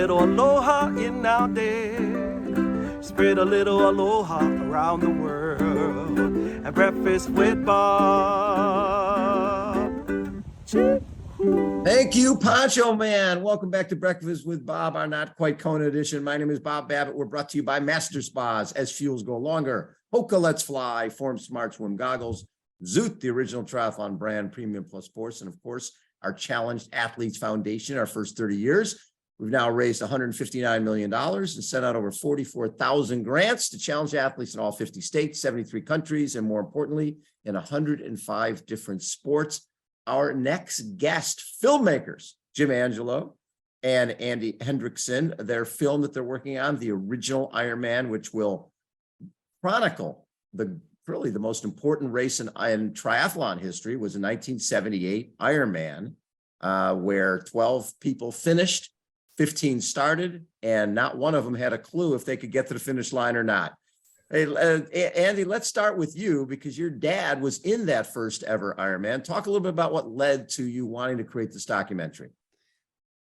little aloha in our day. Spread a little aloha around the world at Breakfast with Bob. Thank you, Poncho Man. Welcome back to Breakfast with Bob, our not quite Kona edition. My name is Bob Babbitt. We're brought to you by Master Spas, As Fuels Go Longer, Hoka Let's Fly, Form Smart Swim Goggles, Zoot, the original triathlon brand, Premium Plus Sports, and of course, our Challenged Athletes Foundation, our first 30 years. We've now raised $159 million and sent out over 44,000 grants to challenge athletes in all 50 states, 73 countries, and more importantly, in 105 different sports. Our next guest, filmmakers, Jim Angelo and Andy Hendrickson, their film that they're working on, the original Ironman, which will chronicle really the most important race in triathlon history, was in 1978 Ironman, where 12 people finished, 15 started, and not one of them had a clue if they could get to the finish line or not. Hey, Andy, let's start with you because your dad was in that first ever Ironman. Talk a little bit about what led to you wanting to create this documentary.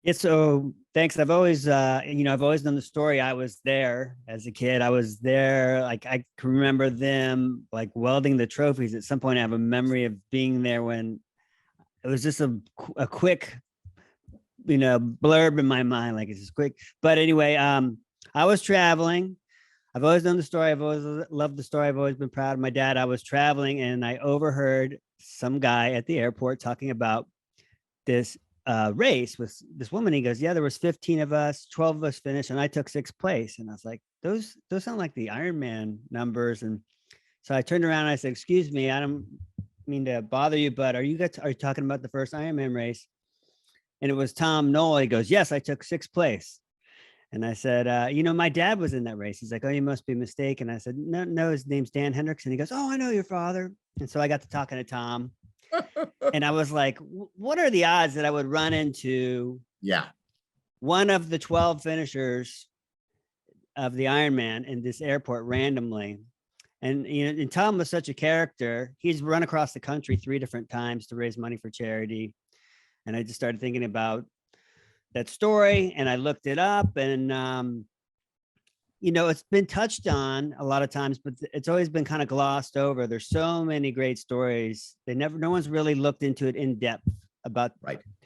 Yeah, so thanks. I've always known the story. I was there as a kid. I was there. Like I can remember them like welding the trophies. At some point, I have a memory of being there when it was just a quick, blurb in my mind. Like it's just quick. But anyway, I was traveling. I've always known the story. I've always loved the story. I've always been proud of my dad. I was traveling and I overheard some guy at the airport talking about this race with this woman. He goes, yeah, there was 15 of us, 12 of us finished, and I took 6th place. And I was like, those sound like the Ironman numbers. And so I turned around and I said, excuse me, I don't mean to bother you, but are you talking about the first Ironman race? And it was Tom Knoll. He goes, yes, I took 6th place. And I said, my dad was in that race. He's like, oh, you must be mistaken. I said, no, his name's Dan Hendrickson. He goes, oh, I know your father. And so I got to talking to Tom. And I was like, what are the odds that I would run into one of the 12 finishers of the Ironman in this airport randomly? And Tom was such a character. He's run across the country 3 different times to raise money for charity. And I just started thinking about that story, and I looked it up, and it's been touched on a lot of times, but it's always been kind of glossed over. There's so many great stories. No one's really looked into it in depth about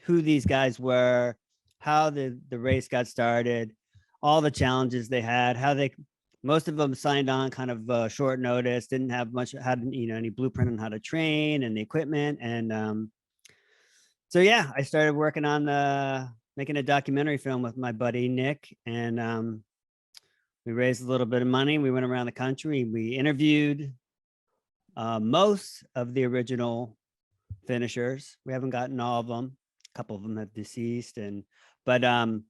who these guys were, how the race got started, all the challenges they had, most of them signed on kind of short notice, didn't have much, any blueprint on how to train and the equipment. And so, yeah, I started working on making a documentary film with my buddy Nick, and we raised a little bit of money. We went around the country. We interviewed most of the original finishers. We haven't gotten all of them. A couple of them have deceased, and then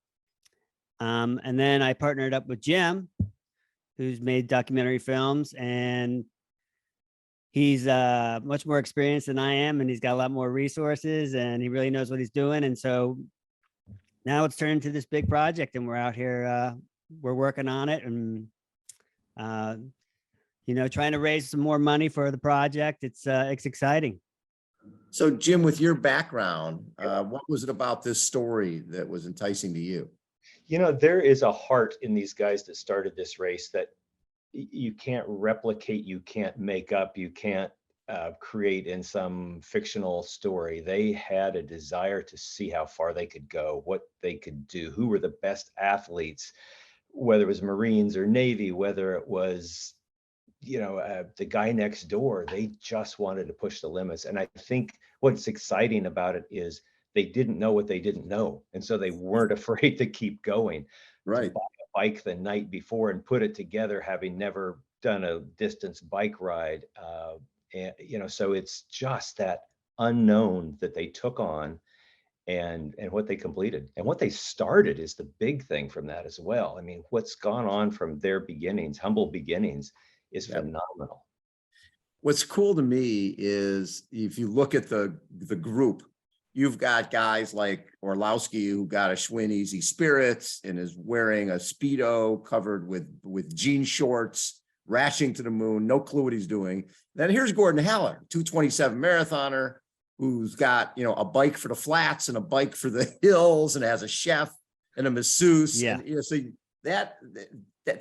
I partnered up with Jim, who's made documentary films, and he's much more experienced than I am, and he's got a lot more resources, and he really knows what he's doing. And so now it's turned into this big project, and we're out here, we're working on it, and trying to raise some more money for the project. It's exciting. So Jim, with your background, what was it about this story that was enticing to you? There is a heart in these guys that started this race that you can't replicate, you can't make up, you can't create in some fictional story. They had a desire to see how far they could go, what they could do, who were the best athletes, whether it was Marines or Navy, whether it was, the guy next door. They just wanted to push the limits. And I think what's exciting about it is they didn't know what they didn't know. And so they weren't afraid to keep going. Right. To buy a bike the night before and put it together, having never done a distance bike ride. And so it's just that unknown that they took on, and what they completed and what they started is the big thing from that as well. I mean, what's gone on from their beginnings, humble beginnings, is phenomenal. What's cool to me is if you look at the group, you've got guys like Orlowski who got a Schwinn Easy Spirits and is wearing a Speedo covered with jean shorts, rashing to the moon, no clue what he's doing. Then here's Gordon Haller, 227 marathoner, who's got, a bike for the flats and a bike for the hills and has a chef. and a masseuse. Yeah. And, you know, so that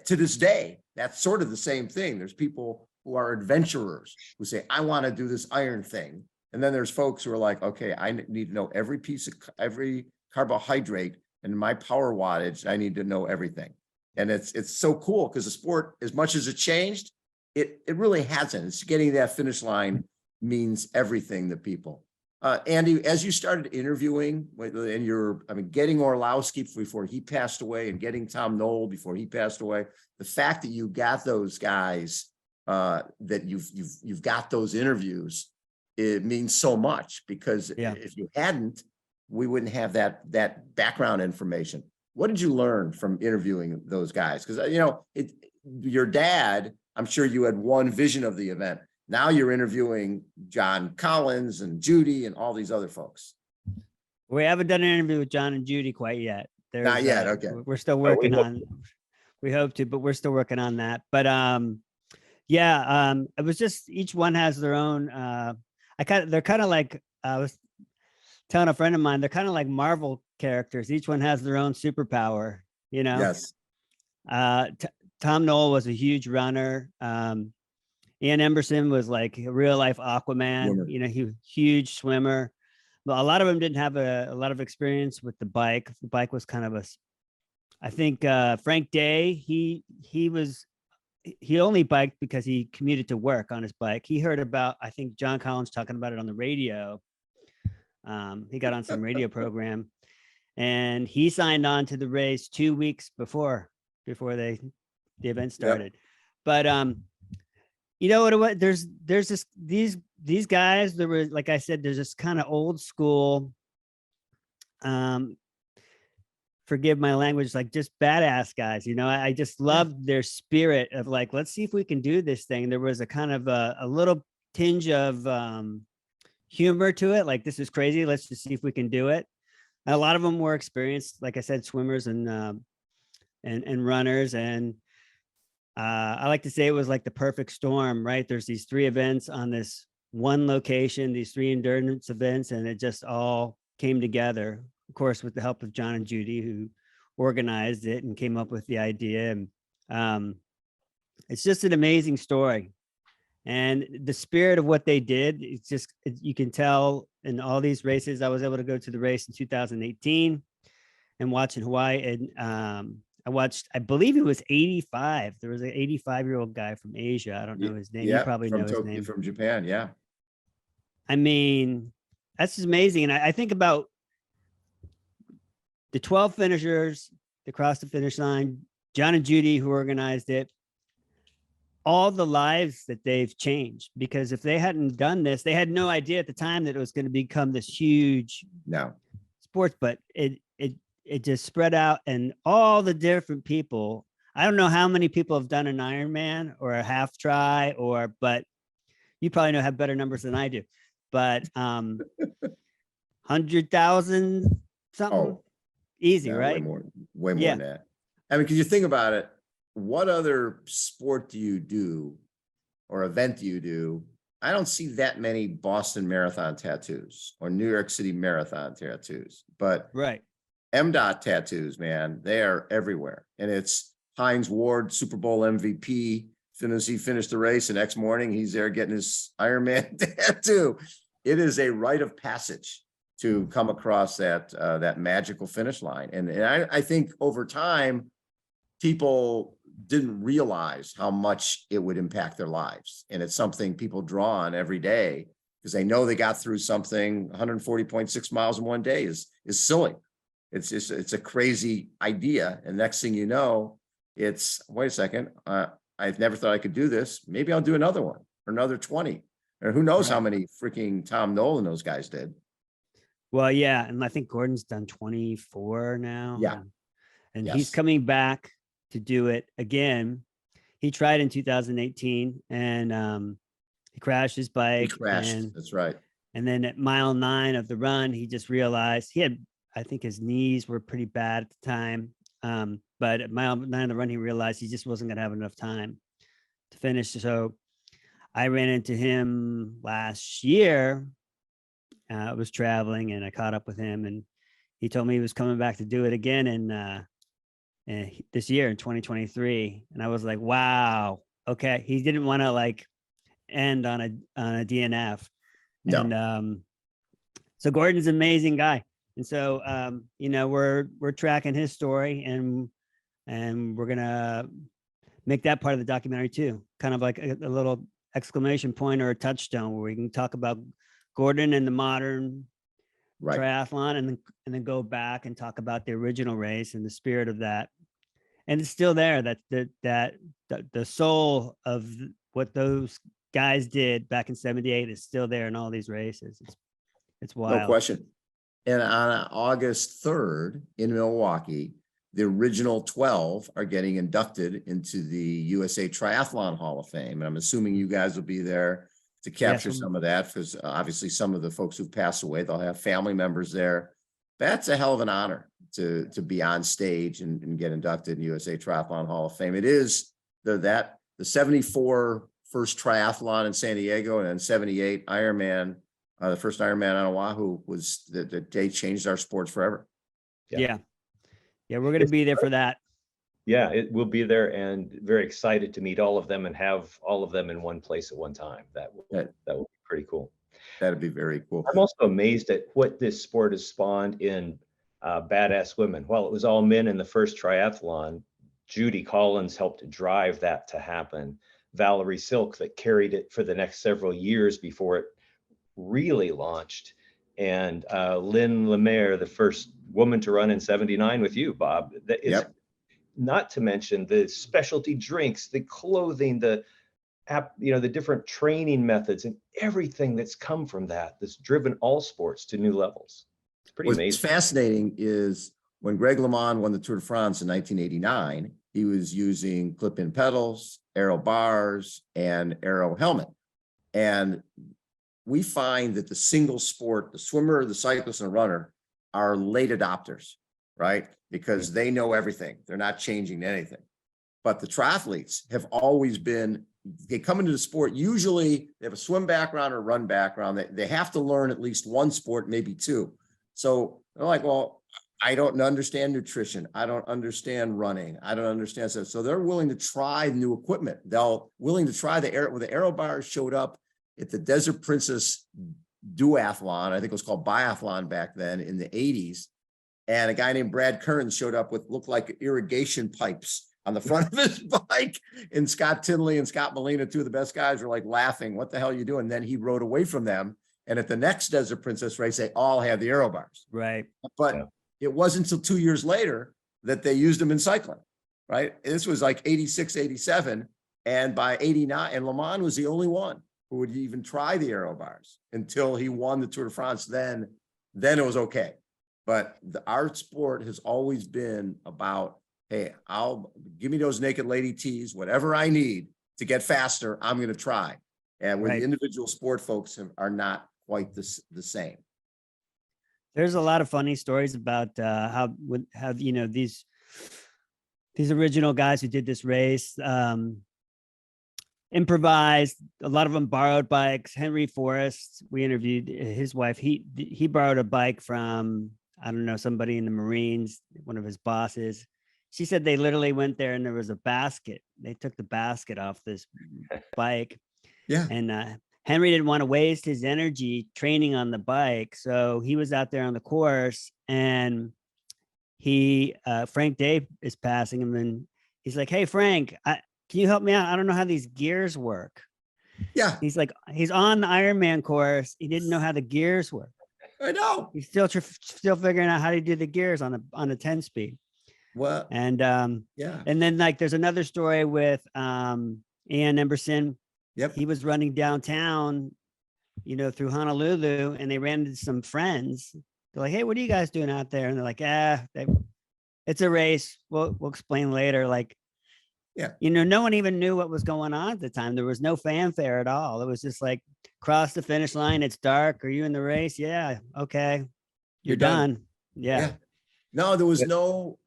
to this day, that's sort of the same thing. There's people who are adventurers who say, I want to do this iron thing. And then there's folks who are like, okay, I need to know every carbohydrate and my power wattage. I need to know everything. And it's so cool because the sport, as much as it changed, it really hasn't. It's getting that finish line means everything to people. Andy, as you started interviewing and getting Orlowski before he passed away and getting Tom Knoll before he passed away, the fact that you got those guys, that you've got those interviews, it means so much, because if you hadn't, we wouldn't have that background information. What did you learn from interviewing those guys? Because, you know, your dad, I'm sure you had one vision of the event. Now you're interviewing John Collins and Judy and all these other folks. We haven't done an interview with John and Judy quite yet. Not yet. Okay. We're still working on, we hope to, but we're still working on that. But it was just, each one has their own, they're kind of like, I was telling a friend of mine, they're kind of like Marvel characters. Each one has their own superpower, you know? Yes. Tom Knoll was a huge runner. Ian Emberson was like a real life Aquaman, Swimmer. you know, he was a huge swimmer. But a lot of them didn't have a lot of experience with the bike. The bike was kind of I think Frank Day, he only biked because he commuted to work on his bike. He heard about, I think, John Collins talking about it on the radio. He got on some radio program, and he signed on to the race 2 weeks before the event started. Yep. But you know what? There's these guys. There were, like I said, there's this kind of old school. Forgive my language, like just badass guys. You know, I just loved their spirit of like, let's see if we can do this thing. There was a kind of a little tinge of humor to it. Like, this is crazy. Let's just see if we can do it. And a lot of them were experienced, like I said, swimmers and runners. And I like to say it was like the perfect storm, right? There's these 3 events on this one location, these 3 endurance events, and it just all came together, of course, with the help of John and Judy, who organized it and came up with the idea. And it's just an amazing story. And the spirit of what they did, it's just, you can tell in all these races. I was able to go to the race in 2018 and watch in Hawaii. And I believe it was 85. There was an 85-year-old guy from Asia. I don't know his name. Yeah, you probably know his name. From Japan, yeah. I mean, that's just amazing. And I think about the 12 finishers that crossed the finish line, John and Judy, who organized it, all the lives that they've changed. Because if they hadn't done this, they had no idea at the time that it was going to become this huge sport, but it just spread out, and all the different people. I don't know how many people have done an Ironman or a half try, but you probably have better numbers than I do, but 100,000 something. Easy, right? Way more than that. I mean, because you think about it, what other sport do you do or event do you do? I don't see that many Boston Marathon tattoos or New York City Marathon tattoos, but right. MDOT tattoos, man, they are everywhere. And it's Hines Ward, Super Bowl MVP. As soon as he finished the race, the next morning, he's there getting his Ironman tattoo. It is a rite of passage to come across that magical finish line. And I think over time, people didn't realize how much it would impact their lives. And it's something people draw on every day because they know they got through something. 140.6 miles in one day is silly. It's a crazy idea. And next thing you know, it's, wait a second, I've never thought I could do this. Maybe I'll do another one or another 20. Or who knows how many freaking Tom Knoll and those guys did. Well, yeah. And I think Gordon's done 24 now. Yeah. And he's coming back to do it again. He tried in 2018 and he crashed his bike. That's right. And then at mile 9 of the run, he just realized I think his knees were pretty bad at the time. But at mile 9 of the run, he realized he just wasn't going to have enough time to finish. So I ran into him last year. I was traveling and I caught up with him, and he told me he was coming back to do it again this year in 2023. And I was like, wow, okay. He didn't want to like end on a DNF. No. And so Gordon's an amazing guy. And so we're tracking his story, and we're gonna make that part of the documentary too, kind of like a little exclamation point or a touchstone where we can talk about Gordon and the modern triathlon, and then go back and talk about the original race and the spirit of that. And it's still there, that the soul of what those guys did back in 78 is still there in all these races. It's wild. No question. And on August 3rd in Milwaukee, the original 12 are getting inducted into the USA Triathlon Hall of Fame. And I'm assuming you guys will be there to capture some of that, because obviously some of the folks who've passed away, they'll have family members there. That's a hell of an honor to be on stage and get inducted in USA Triathlon Hall of Fame. It is the 74 first triathlon in San Diego, and then 78 Ironman. The first Ironman on Oahu was that they changed our sports forever. Yeah. We're going to be there for that. Yeah, it will be there, and very excited to meet all of them and have all of them in one place at one time. That will be pretty cool. That'd be very cool. I'm also amazed at what this sport has spawned in badass women. While it was all men in the first triathlon, Judy Collins helped drive that to happen. Valerie Silk that carried it for the next several years before it really launched, and Lynn Lemaire, the first woman to run in 79 with you, Bob. That is, not to mention the specialty drinks, the clothing, the different training methods, and everything that's come from that's driven all sports to new levels. It's pretty amazing. What's fascinating is when Greg LeMond won the Tour de France in 1989, he was using clip-in pedals, aero bars, and aero helmet. And we find that the single sport, the swimmer, the cyclist, and the runner are late adopters, right? Because they know everything. They're not changing anything. But the triathletes have always been, they come into the sport, usually they have a swim background or run background. They have to learn at least one sport, maybe two. So they're like, well, I don't understand nutrition. I don't understand running. I don't understand stuff. So they're willing to try new equipment. They'll willing to try the aero bars showed up at the Desert Princess duathlon. I think it was called biathlon back then in the 80s. And a guy named Brad Kearns showed up with looked like irrigation pipes on the front of his bike. And Scott Tinley and Scott Molina, two of the best guys, were like laughing. What the hell are you doing? And then he rode away from them. And at the next Desert Princess race, they all had the aero bars. Right. But it wasn't until 2 years later that they used them in cycling, right? This was like 86, 87. And by 89, and Le Mans was the only one who would even try the aero bars until he won the Tour de France. Then it was okay. But our sport has always been about, hey, give me those naked lady tees, whatever I need to get faster, I'm going to try. And where the individual sport folks are not quite the same. There's a lot of funny stories about how these original guys who did this race improvised. A lot of them borrowed bikes. Henry Forrest, we interviewed his wife. He borrowed a bike from, I don't know, somebody in the Marines, one of his bosses. She said they literally went there and there was a basket. They took the basket off this bike. Yeah. And Henry didn't want to waste his energy training on the bike. So he was out there on the course, and Frank Day is passing him, and he's like, hey, Frank, can you help me out? I don't know how these gears work. Yeah. He's like, he's on the Ironman course. He didn't know how the gears work. I know. He's still figuring out how to do the gears on a 10-speed. Well, and yeah. And then like there's another story with Ian Emberson. Yep. He was running downtown, through Honolulu, and they ran into some friends. They're like, hey, what are you guys doing out there? And they're like, it's a race. We'll explain later. Like, yeah, no one even knew what was going on at the time. There was no fanfare at all. It was just like, cross the finish line. It's dark. Are you in the race? Yeah. Okay. You're done. Yeah. No, there was no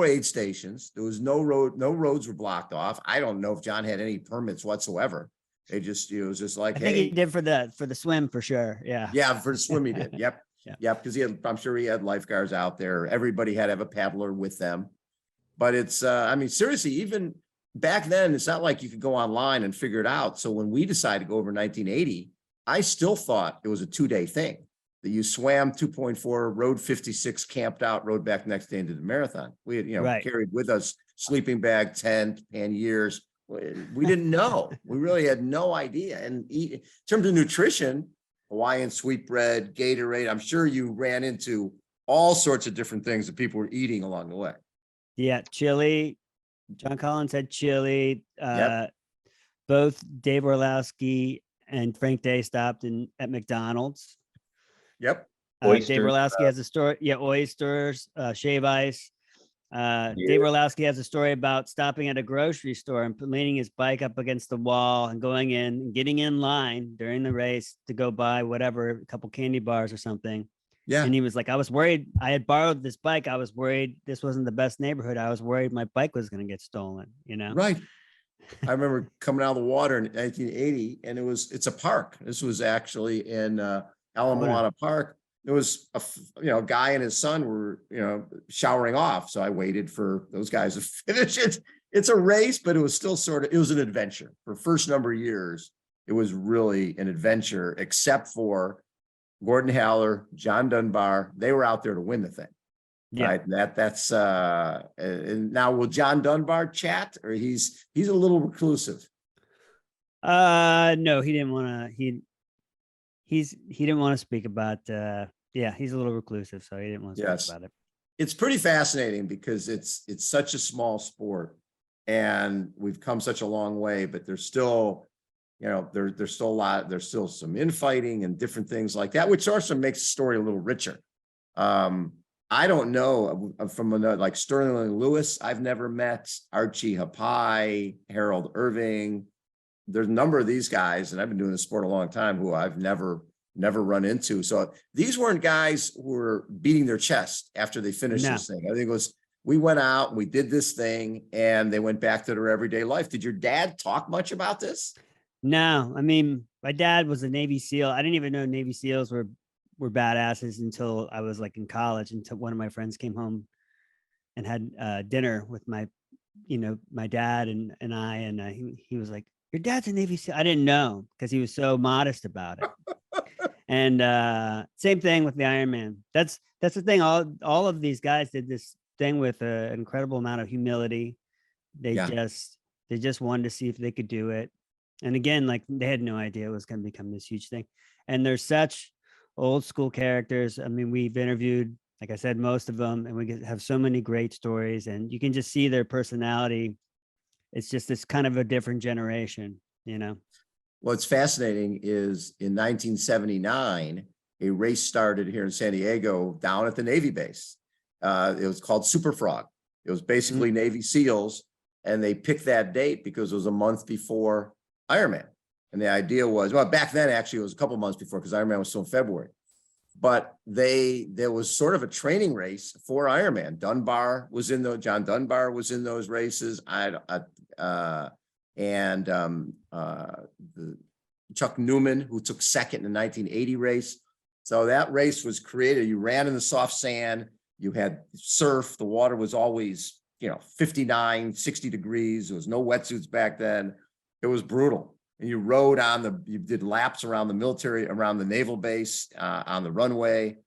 aid stations. There was no roads were blocked off. I don't know if John had any permits whatsoever. It was just like, I think he did for the swim for sure. Yeah. Yeah, for the swim he did. Yep. Yeah, because I'm sure he had lifeguards out there. Everybody had to have a paddler with them. But it's, I mean, seriously, even back then, it's not like you could go online and figure it out. So when we decided to go over 1980, I still thought it was a 2-day thing, that you swam 2.4, rode 56, camped out, rode back next day into the marathon. We had, Right. carried with us sleeping bag, tent, panniers. We didn't know. We really had no idea. And in terms of nutrition, Hawaiian sweetbread, Gatorade, I'm sure you ran into all sorts of different things that people were eating along the way. Yeah, chili. John Collins had chili. Yep. Both Dave Orlowski and Frank Day stopped at McDonald's. Yep. Dave Oysters, Orlowski has a story. Yeah, oysters, shave ice. Dave Orlowski has a story about stopping at a grocery store and leaning his bike up against the wall and going in and getting in line during the race to go buy whatever, a couple candy bars or something. Yeah. And he was like, I was worried. I had borrowed this bike. I was worried this wasn't the best neighborhood. I was worried my bike was going to get stolen, Right. I remember coming out of the water in 1980, and it's a park. This was actually in Ala Moana Park. There was a guy and his son were showering off. So I waited for those guys to finish it. It's a race, but it was still it was an adventure. For first number of years, it was really an adventure, except for Gordon Haller, John Dunbar. They were out there to win the thing. Yeah. Right. That's and now will John Dunbar chat, or he's a little reclusive? No, he didn't want to. He didn't want to speak about. He's a little reclusive, so he didn't want to speak about it. It's pretty fascinating because it's such a small sport, and we've come such a long way. But there's still, there's still a lot. There's still some infighting and different things like that, which also makes the story a little richer. I don't know from another, like Sterling Lewis, I've never met. Archie Hapai, Harold Irving. There's a number of these guys, and I've been doing this sport a long time, who I've never run into. So these weren't guys who were beating their chest after they finished this thing. I think it was, we went out and we did this thing, and they went back to their everyday life. Did your dad talk much about this? No, I mean, my dad was a Navy SEAL. I didn't even know Navy SEALs were badasses until I was like in college, until one of my friends came home and had dinner with my dad and I, and he was like, your dad's a Navy SEAL. I didn't know, because he was so modest about it. And same thing with the Ironman. That's the thing. All of these guys did this thing with an incredible amount of humility. They just wanted to see if they could do it. And again, like, they had no idea it was going to become this huge thing. And there's such old school characters. I mean, we've interviewed, like I said, most of them, and we have so many great stories, and you can just see their personality. It's just this kind of a different generation, What's fascinating is in 1979, a race started here in San Diego down at the Navy base. It was called Super Frog. It was basically Navy SEALs, and they picked that date because it was a month before Ironman. And the idea was, well, back then, actually, it was a couple months before, because Ironman was still in February. But there was sort of a training race for Ironman. John Dunbar was in those races. Chuck Newman, who took second in the 1980 race. So that race was created. You ran in the soft sand. You had surf. The water was always, 59, 60 degrees. There was no wetsuits back then. It was brutal. And you rode you did laps around the naval base, on the runway.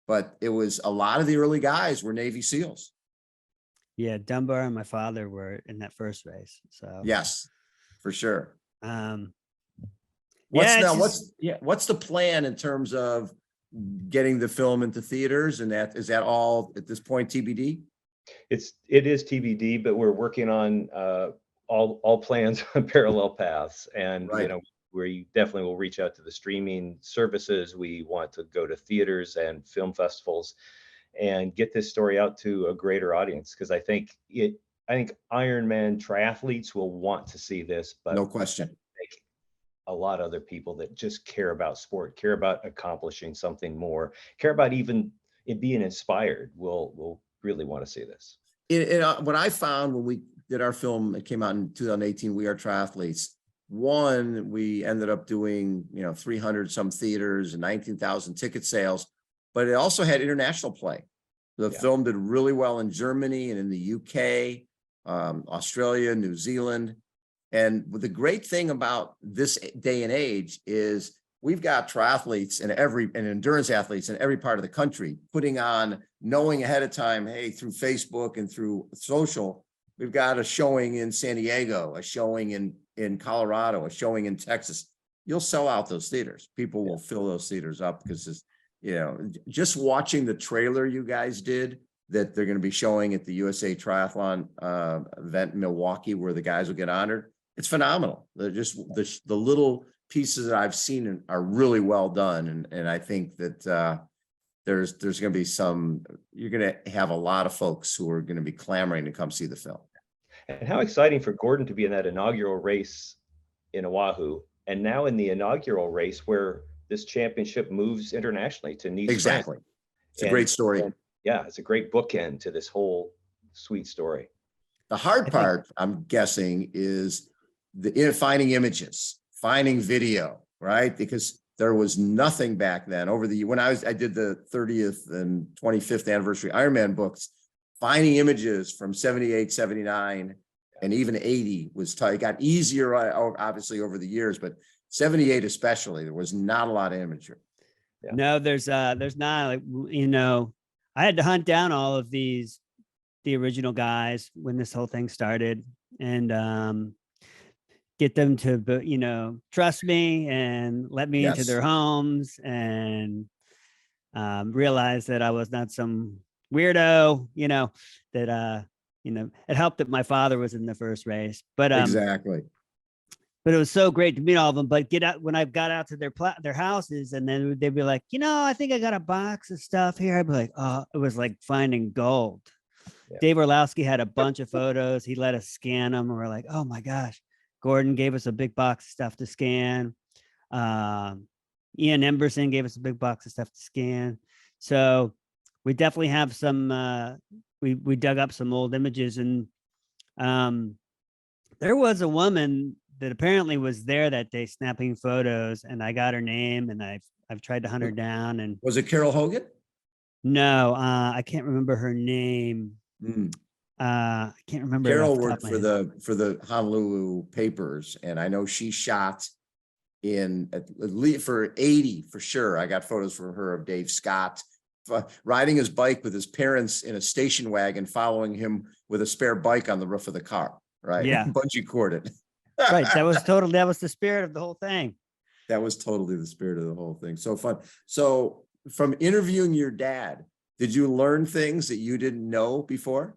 But it was, a lot of the early guys were Navy SEALs. Yeah, Dunbar and my father were in that first race. So yes, for sure. What's the plan in terms of getting the film into theaters? And is that all at this point TBD? It is TBD, but we're working on all plans on parallel paths, and we definitely will reach out to the streaming services. We want to go to theaters and film festivals and get this story out to a greater audience, because I think Ironman triathletes will want to see this, but no question, a lot of other people that just care about sport, care about accomplishing something more, care about even it being inspired, will really want to see this. What I found when we did our film, it came out in 2018, We Are Triathletes. One, we ended up doing 300 some theaters and 19,000 ticket sales. but it also had international play. The Yeah. film did really well in Germany and in the UK, Australia, New Zealand. And the great thing about this day and age is we've got triathletes and endurance athletes in every part of the country putting on, knowing ahead of time, hey, through Facebook and through social, we've got a showing in San Diego, a showing in Colorado, a showing in Texas. You'll sell out those theaters. People will fill those theaters up because it's, you know, just watching the trailer you guys did that they're going to be showing at the USA Triathlon event in Milwaukee where the guys will get honored. It's phenomenal. They're just the little pieces that I've seen are really well done. And I think that there's going to be you're going to have a lot of folks who are going to be clamoring to come see the film. And how exciting for Gordon to be in that inaugural race in Oahu, and now in the inaugural race where this championship moves internationally to Nice. Exactly. France. It's a great story. Yeah, it's a great bookend to this whole sweet story. The hard part, I'm guessing, is finding images, finding video, right? Because there was nothing back then. When I did the 30th and 25th anniversary Ironman books, finding images from 78, 79, and even 80 was tight. It got easier, obviously, over the years, but 78 especially, there was not a lot of imagery. Yeah. No, there's not, like, you know, I had to hunt down all of the original guys when this whole thing started, and get them to, you know, trust me and let me into their homes, and realize that I was not some weirdo, you know, that, you know, it helped that my father was in the first race, but exactly. But it was so great to meet all of them. But when I got out to their houses, and then they'd be like, you know, I think I got a box of stuff here. I'd be like, oh, it was like finding gold. Yeah. Dave Orlowski had a bunch of photos. He let us scan them. And we're like, oh my gosh. Gordon gave us a big box of stuff to scan. Ian Emberson gave us a big box of stuff to scan. So we definitely have some, we dug up some old images, and there was a woman that apparently was there that day snapping photos, and I got her name, and I've tried to hunt her down. And was it Carol Hogan? No, I can't remember her name. I can't remember. Carol worked for the Honolulu papers, and I know she shot in at least for 80 for sure. I got photos from her of Dave Scott riding his bike with his parents in a station wagon, following him with a spare bike on the roof of the car. Right. Yeah. Bungee corded. Right. That was the spirit of the whole thing. That was totally the spirit of the whole thing. So fun. So from interviewing your dad, did you learn things that you didn't know before?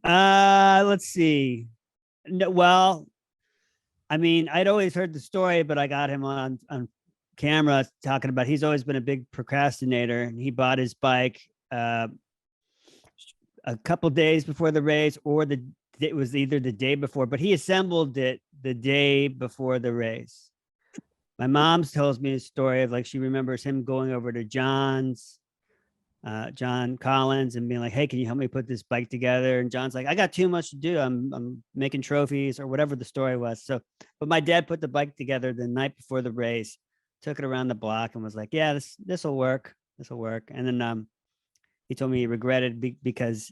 Let's see. No, well, I mean, I'd always heard the story, but I got him on camera talking about, he's always been a big procrastinator, and he bought his bike a couple days before the race, or it was either the day before, but he assembled it the day before the race. My mom tells me a story of, like, she remembers him going over to John Collins, and being like, hey, can you help me put this bike together? And John's like, I got too much to do. I'm making trophies, or whatever the story was. So, but my dad put the bike together the night before the race, took it around the block, and was like, yeah, this will work. This will work. And then he told me he regretted because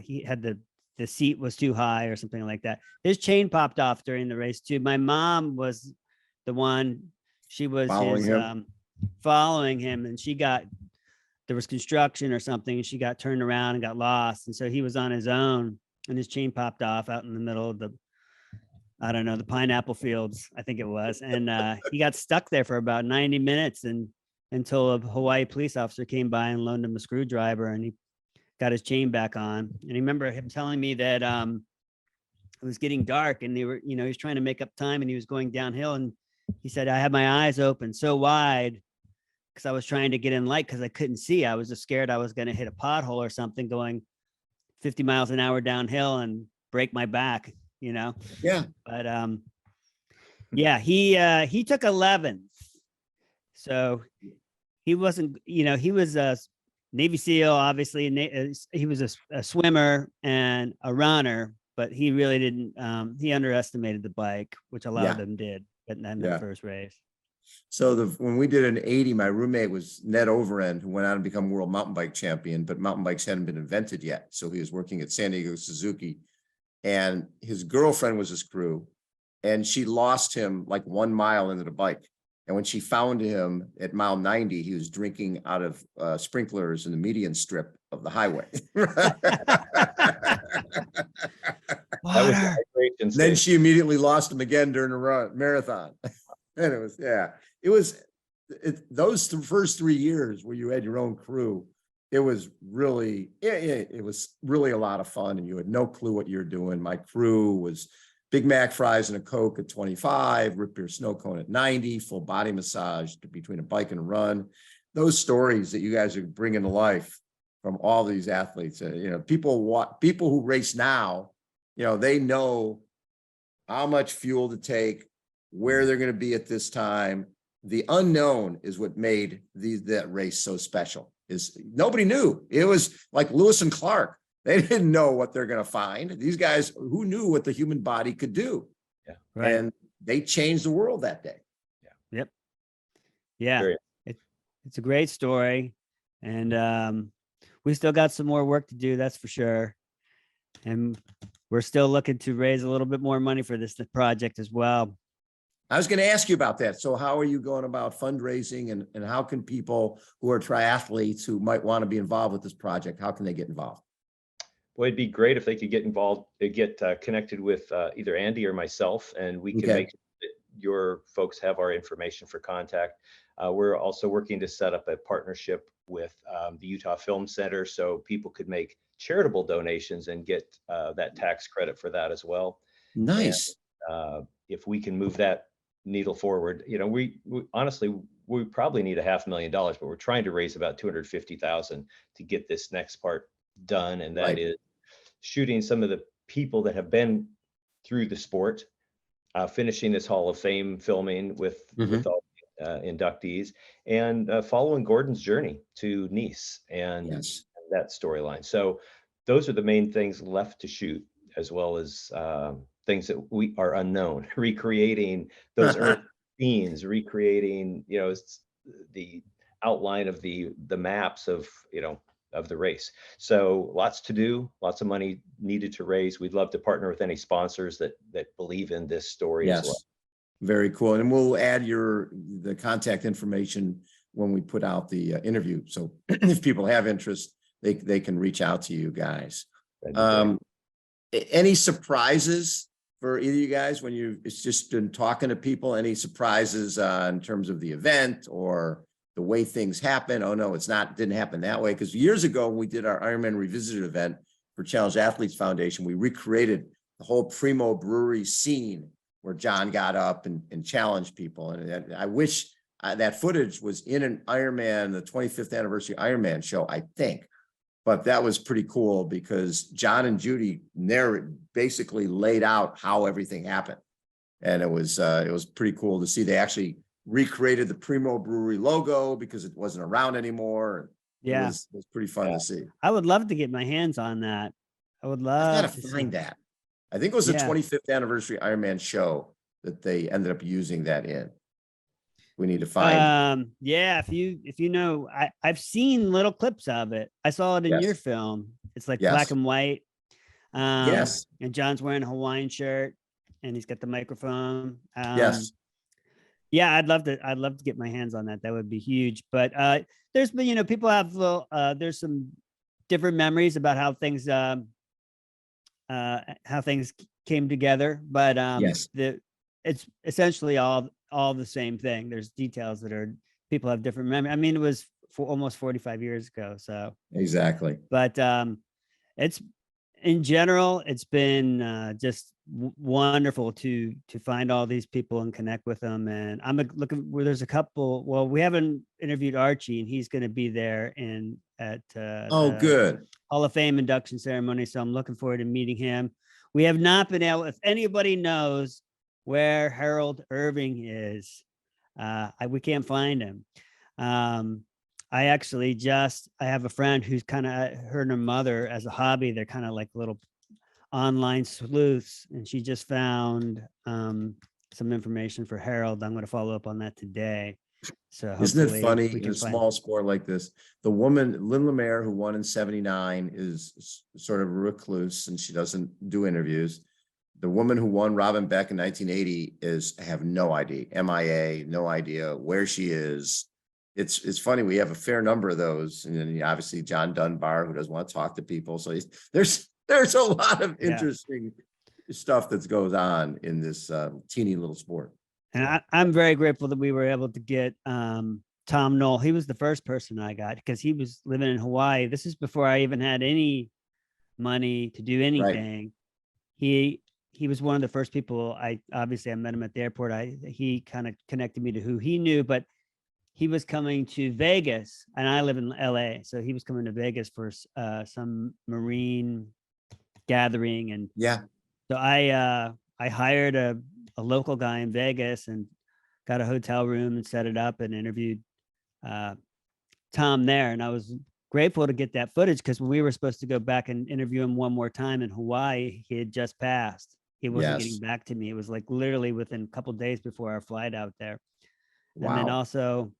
he had the seat was too high or something like that. His chain popped off during the race too. My mom was the one, she was following him, and there was construction or something, and she got turned around and got lost. And so he was on his own, and his chain popped off out in the middle of the pineapple fields, I think it was. And he got stuck there for about 90 minutes until a Hawaii police officer came by and loaned him a screwdriver, and he got his chain back on. And I remember him telling me that it was getting dark, and he was trying to make up time, and he was going downhill. And he said, I had my eyes open so wide because I was trying to get in light, because I couldn't see. I was just scared I was going to hit a pothole or something going 50 miles an hour downhill and break my back, you know? Yeah. But yeah, he took 11th. So he wasn't, he was a Navy SEAL, obviously. He was a swimmer and a runner, but he really didn't, he underestimated the bike, which a lot of them did, but not in the first race. So when we did an 80, my roommate was Ned Overend, who went on to become world mountain bike champion, but mountain bikes hadn't been invented yet. So he was working at San Diego Suzuki, and his girlfriend was his crew, and she lost him like 1 mile into the bike. And when she found him at mile 90, he was drinking out of sprinklers in the median strip of the highway. That was the hydration Then stage. she immediately lost him again during the marathon. And those first 3 years where you had your own crew, it was really a lot of fun, and you had no clue what you're doing. My crew was Big Mac fries and a Coke at 25, root beer snow cone at 90, full body massage between a bike and a run. Those stories that you guys are bringing to life from all these athletes, people who race now, they know how much fuel to take, where they're going to be at this time. The unknown is what made that race so special. Is nobody knew. It was like Lewis and Clark. They didn't know what they're going to find. These guys, who knew what the human body could do? Yeah. Right. And they changed the world that day. Yep. Yeah. Very- It's a great story. And we still got some more work to do, that's for sure. And we're still looking to raise a little bit more money for this project as well. I was going to ask you about that. So how are you going about fundraising, and how can people who are triathletes who might want to be involved with this project, how can they get involved? Well, it'd be great if they could get involved, get connected with either Andy or myself, and we can make sure that your folks have our information for contact. We're also working to set up a partnership with the Utah Film Center, so people could make charitable donations and get that tax credit for that as well. Nice. And, if we can move that needle forward, we honestly, we probably need $500,000, but we're trying to raise about 250,000 to get this next part done, and that is shooting some of the people that have been through the sport, finishing this Hall of Fame filming with all inductees, and following Gordon's journey to Nice and that storyline. So those are the main things left to shoot, as well as things that we are unknown, recreating those early scenes, recreating, the outline of the maps of, of the race. So lots to do, lots of money needed to raise. We'd love to partner with any sponsors that believe in this story as well. Very cool. And we'll add the contact information when we put out the interview. So if people have interest, they can reach out to you guys. Any surprises for either of you guys when it's just been talking to people? Any surprises in terms of the event or the way things happen? Oh no, didn't happen that way. Because years ago, when we did our Ironman Revisited event for Challenge Athletes Foundation, we recreated the whole Primo Brewery scene where John got up and challenged people. And I wish that footage was in an Ironman, the 25th anniversary Ironman show, I think. But that was pretty cool because John and Judy basically laid out how everything happened. And it was pretty cool to see. They actually recreated the Primo Brewery logo because it wasn't around anymore. Yeah. It was pretty fun to see. I would love to get my hands on that. I would love I gotta find that. I think it was the 25th anniversary Ironman show that they ended up using that in. We need to find. If you know, I've seen little clips of it. I saw it in your film. It's like black and white. And John's wearing a Hawaiian shirt and he's got the microphone. Yeah, I'd love to get my hands on that. That would be huge. But there's been, people have there's some different memories about how things came together. But it's essentially all the same thing. There's details that people have different memory. I mean, it was almost 45 years ago. So exactly. But it's in general, it's been just wonderful to find all these people and connect with them. And I'm looking where there's a couple. Well, we haven't interviewed Archie, and he's going to be there at good Hall of Fame induction ceremony. So I'm looking forward to meeting him. We have not been able. If anybody knows where Harold Irving is, we can't find him. I have a friend who's kind of, her and her mother as a hobby, they're kind of like little online sleuths, and she just found some information for Harold. I'm going to follow up on that today. So Isn't it hopefully funny we in can a find- small sport like this? The woman, Lynn Lemaire, who won in '79, is sort of a recluse and she doesn't do interviews. The woman who won, Robin Beck, in 1980, I have no idea, MIA, no idea where she is. It's funny. We have a fair number of those, and then obviously John Dunbar, who doesn't want to talk to people. So there's a lot of interesting stuff that goes on in this teeny little sport. And I'm very grateful that we were able to get Tom Knoll. He was the first person I got because he was living in Hawaii. This is before I even had any money to do anything. He was one of the first people. I met him at the airport. He kind of connected me to who he knew, but he was coming to Vegas, and I live in LA, so he was coming to Vegas for some Marine gathering, and so I hired a local guy in Vegas and got a hotel room and set it up and interviewed Tom there. And I was grateful to get that footage because when we were supposed to go back and interview him one more time in Hawaii, he had just passed. He wasn't getting back to me. It was like literally within a couple of days before our flight out there. Wow. And then also,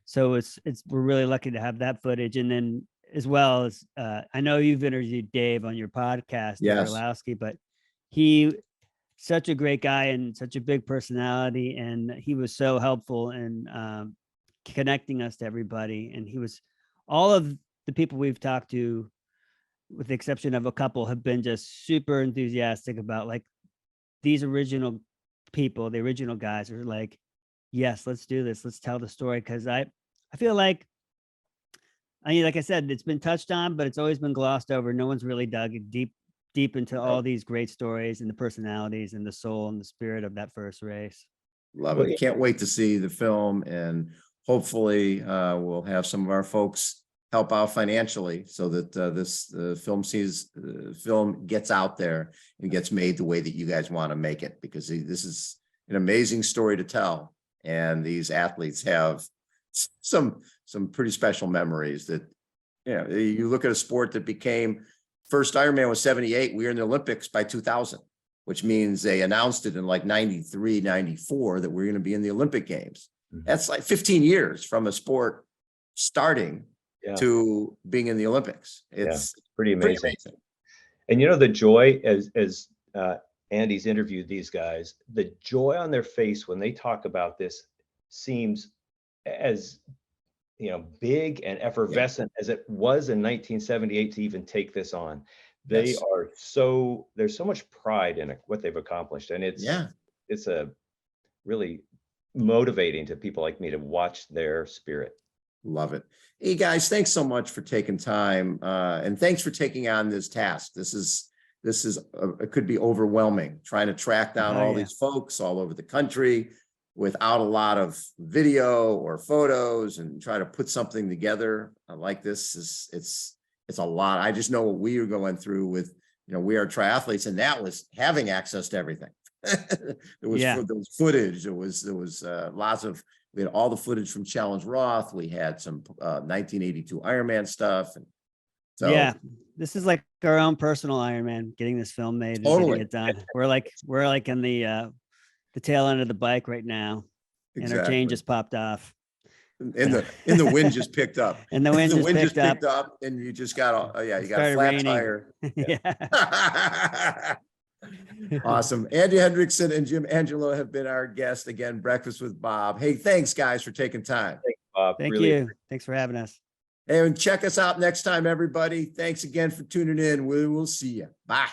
so we're really lucky to have that footage. And then as well as I know you've interviewed Dave on your podcast, Orlowski, but he such a great guy and such a big personality, and he was so helpful in connecting us to everybody. And he was, all of the people we've talked to, with the exception of a couple, have been just super enthusiastic about like these original people, the original guys are like, yes, let's do this. Let's tell the story. Because I feel like, I mean, like I said, it's been touched on, but it's always been glossed over. No one's really dug deep into all these great stories and the personalities and the soul and the spirit of that first race. Love it. Can't wait to see the film, and hopefully we'll have some of our folks help out financially so that this film gets out there and gets made the way that you guys want to make it, because this is an amazing story to tell. And these athletes have some pretty special memories that, you look at a sport that became, first Ironman was 78. We were in the Olympics by 2000, which means they announced it in like 93, 94 that we're going to be in the Olympic Games. Mm-hmm. That's like 15 years from a sport starting to being in the Olympics. It's pretty amazing. And the joy as Andy's interviewed these guys, the joy on their face when they talk about this seems as big and effervescent as it was in 1978 to even take this on. There's so much pride in what they've accomplished, and it's a really motivating to people like me to watch their spirit. Love it. Hey guys, thanks so much for taking time, and thanks for taking on this task. This is it could be overwhelming trying to track down all these folks all over the country without a lot of video or photos, and try to put something together like this it's a lot. I just know what we are going through with, we are triathletes, and that was having access to everything. there was footage. There was lots of, we had all the footage from Challenge Roth. We had some 1982 Ironman stuff. And so this is like our own personal Ironman, getting this film made and getting it done. We're like in the tail end of the bike right now. And our chain just popped off. And the wind just picked up. And the wind just picked up. And you just got you got a flat tire. Awesome. Andy Hendrickson and Jim Angelo have been our guests again. Breakfast with Bob. Hey, thanks guys for taking time. Thanks, Bob. Thank you. Thanks for having us. And check us out next time, everybody. Thanks again for tuning in. We will see you. Bye.